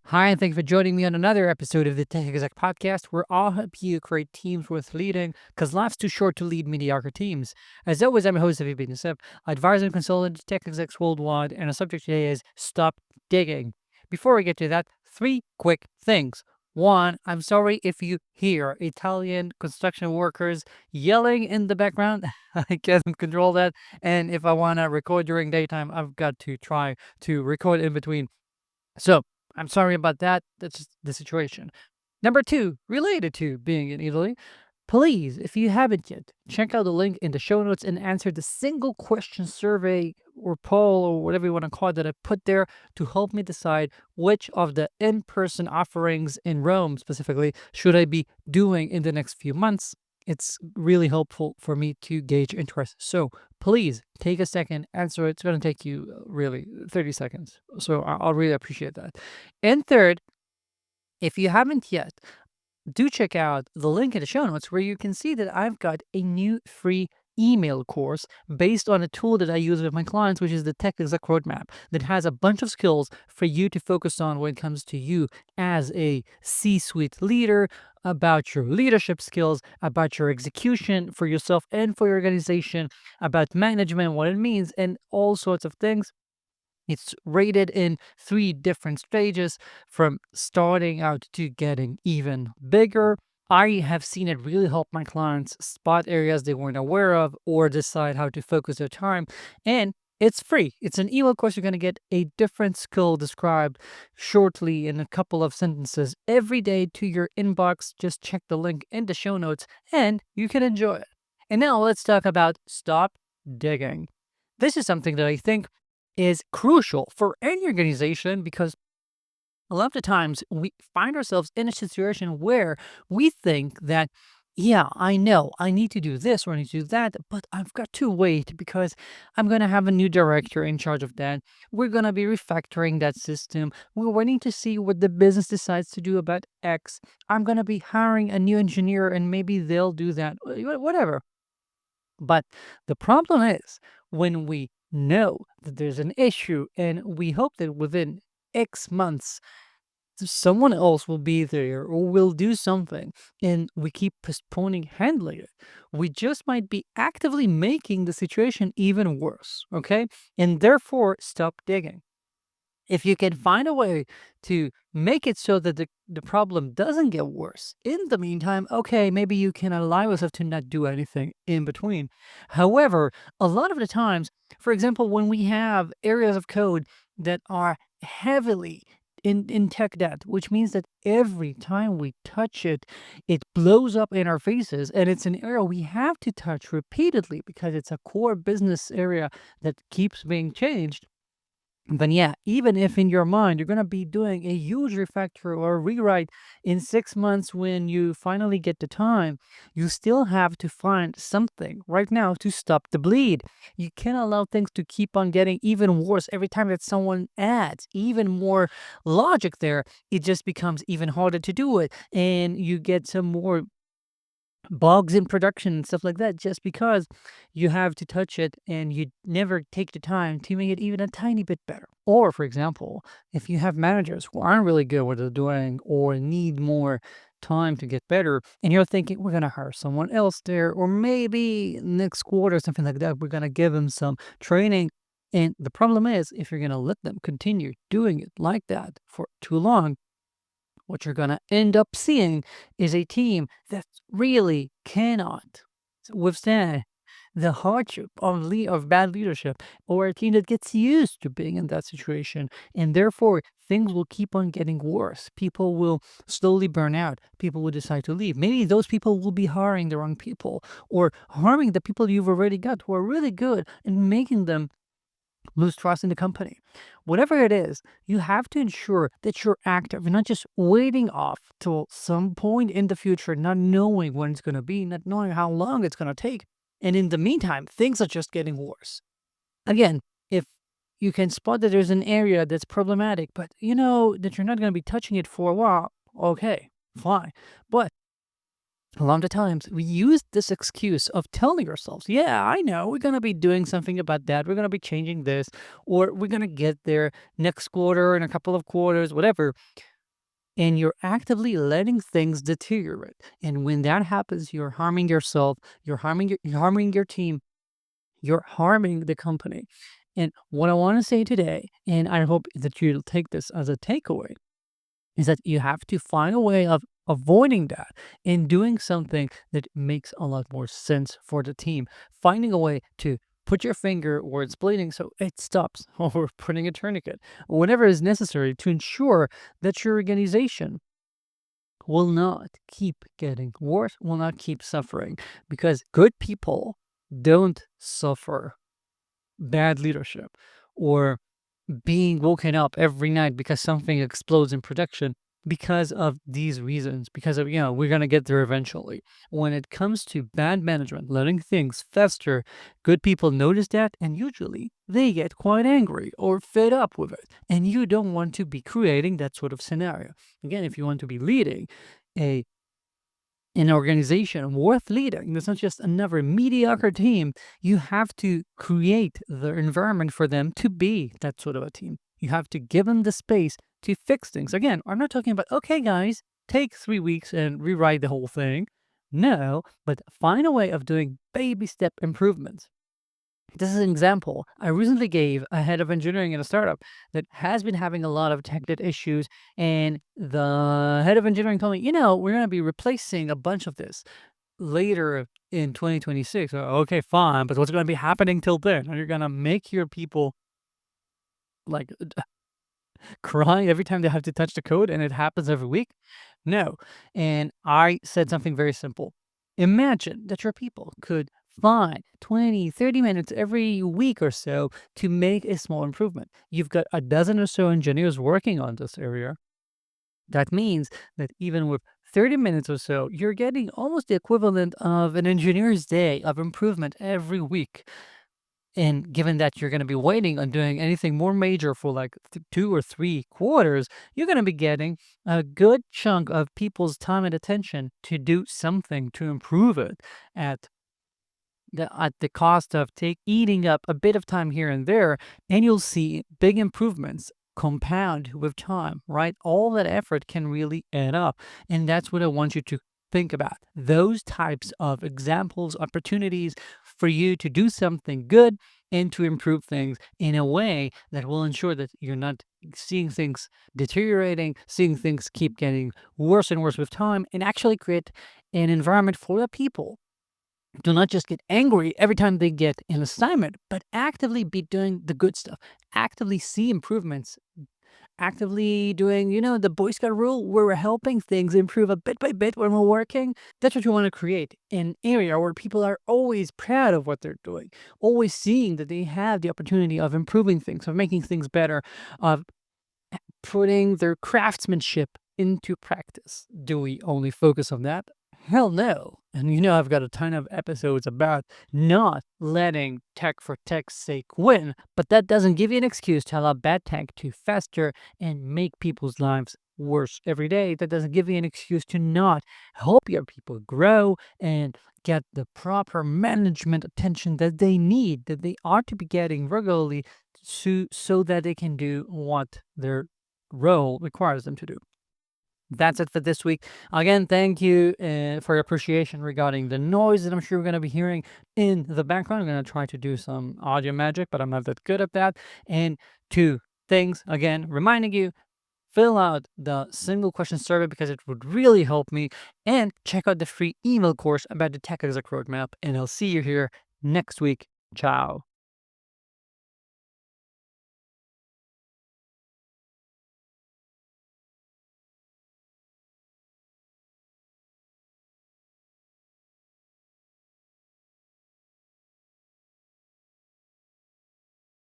Hi, and thank you for joining me on another episode of the Tech Exec Podcast, where I'll help you create teams worth leading, because life's too short to lead mediocre teams. As always, I'm your host, Aviv Ben-Yosef, advisor and consultant to tech execs worldwide, and our subject today is Stop Digging. Before we get to that, three quick things. One, I'm sorry if you hear Italian construction workers yelling in the background. I can't control that. And if I want to record during daytime, I've got to try to record in between. So I'm sorry about that. That's just the situation. Number two, related to being in Italy, please, if you haven't yet, check out the link in the show notes and answer the single question survey or poll or whatever you want to call it that I put there to help me decide which of the in person offerings in Rome specifically should I be doing in the next few months. It's really helpful for me to gauge interest. So please take a second, answer it. It's going to take you really 30 seconds. So I'll really appreciate that. And third, if you haven't yet, do check out the link in the show notes where you can see that I've got a new free email course based on a tool that I use with my clients, which is the Tech Exec Roadmap, that has a bunch of skills for you to focus on when it comes to you as a C-suite leader, about your leadership skills, about your execution for yourself and for your organization, about management, what it means, and all sorts of things. It's rated in three different stages from starting out to getting even bigger. I have seen it really help my clients spot areas they weren't aware of or decide how to focus their time. And it's free. It's an email course. You're going to get a different skill described shortly in a couple of sentences every day to your inbox. Just check the link in the show notes and you can enjoy it. And now let's talk about stop digging. This is something that I think is crucial for any organization because a lot of the times we find ourselves in a situation where we think that, yeah, I know I need to do this or I need to do that, but I've got to wait because I'm going to have a new director in charge of that. We're going to be refactoring that system. We're waiting to see what the business decides to do about X. I'm going to be hiring a new engineer and maybe they'll do that, whatever. But the problem is when we know that there's an issue and we hope that within X months someone else will be there or will do something and we keep postponing handling it, we just might be actively making the situation even worse. Okay. And therefore, stop digging. If you can find a way to make it so that the problem doesn't get worse in the meantime, okay, maybe you can allow yourself to not do anything in between. However, a lot of the times, for example, when we have areas of code that are heavily in tech debt, which means that every time we touch it, it blows up in our faces. And it's an area we have to touch repeatedly because it's a core business area that keeps being changed. Then yeah, even if in your mind you're gonna be doing a huge refactor or rewrite in 6 months when you finally get the time, you still have to find something right now to stop the bleed. You can't allow things to keep on getting even worse every time that someone adds even more logic there. It just becomes even harder to do it, and you get some more bugs in production and stuff like that just because you have to touch it and you never take the time to make it even a tiny bit better. Or, for example, if you have managers who aren't really good at what they're doing or need more time to get better, and you're thinking, we're going to hire someone else there, or maybe next quarter, something like that, we're going to give them some training. And the problem is, if you're going to let them continue doing it like that for too long, what you're going to end up seeing is a team that really cannot withstand the hardship of bad leadership, or a team that gets used to being in that situation. And therefore, things will keep on getting worse. People will slowly burn out. People will decide to leave. Maybe those people will be hiring the wrong people or harming the people you've already got who are really good and making them lose trust in the company. Whatever it is, you have to ensure that you're active and not just waiting off till some point in the future, not knowing when it's going to be, not knowing how long it's going to take. And in the meantime, things are just getting worse. Again, if you can spot that there's an area that's problematic, but you know that you're not going to be touching it for a while, okay, fine. But a lot of the times we use this excuse of telling ourselves, yeah, I know we're going to be doing something about that. We're going to be changing this, or we're going to get there next quarter, in a couple of quarters, whatever. and you're actively letting things deteriorate. And when that happens, you're harming yourself, you're harming your team, you're harming the company. And what I want to say today, and I hope that you'll take this as a takeaway, is that you have to find a way of avoiding that and doing something that makes a lot more sense for the team. Finding a way to put your finger where it's bleeding so it stops, or putting a tourniquet, whatever is necessary to ensure that your organization will not keep getting worse, will not keep suffering, because good people don't suffer bad leadership or being woken up every night because something explodes in production because of these reasons, because of, we're going to get there eventually. When it comes to bad management, letting things fester, good people notice that, and usually they get quite angry or fed up with it. And you don't want to be creating that sort of scenario. Again, if you want to be leading a an organization worth leading, it's not just another mediocre team. You have to create the environment for them to be that sort of a team. You have to give them the space to fix things. Again, I'm not talking about, okay, guys, take 3 weeks and rewrite the whole thing. No, but find a way of doing baby step improvements. This is an example I recently gave a head of engineering in a startup that has been having a lot of tech debt issues. And the head of engineering told me, we're going to be replacing a bunch of this later in 2026. Okay, fine. But what's going to be happening till then? Are you going to make your people like cry every time they have to touch the code and it happens every week? No. And I said something very simple. Imagine that your people could find 20, 30 minutes every week or so to make a small improvement. You've got a dozen or so engineers working on this area. That means that even with 30 minutes or so, you're getting almost the equivalent of an engineer's day of improvement every week. And given that you're going to be waiting on doing anything more major for like 2 or 3 quarters, you're going to be getting a good chunk of people's time and attention to do something to improve it at the cost of eating up a bit of time here and there. And you'll see big improvements compound with time, right? All that effort can really add up. And that's what I want you to think about. Those types of examples, opportunities for you to do something good and to improve things in a way that will ensure that you're not seeing things deteriorating, seeing things keep getting worse and worse with time, and actually create an environment for the people. Do not just get angry every time they get an assignment, but actively be doing the good stuff. Actively see improvements. Actively doing, the Boy Scout rule, where we're helping things improve a bit by bit when we're working. That's what you want to create, an area where people are always proud of what they're doing, always seeing that they have the opportunity of improving things, of making things better, of putting their craftsmanship into practice. Do we only focus on that? Hell no. And I've got a ton of episodes about not letting tech for tech's sake win, but that doesn't give you an excuse to allow bad tech to fester and make people's lives worse every day. That doesn't give you an excuse to not help your people grow and get the proper management attention that they need, that they ought to be getting regularly, so that they can do what their role requires them to do. That's it for this week. Again, thank you for your appreciation regarding the noise that I'm sure we're going to be hearing in the background. I'm going to try to do some audio magic, but I'm not that good at that. And 2 things, again, reminding you, fill out the single question survey because it would really help me. And check out the free email course about the Tech Exec Roadmap. And I'll see you here next week. Ciao.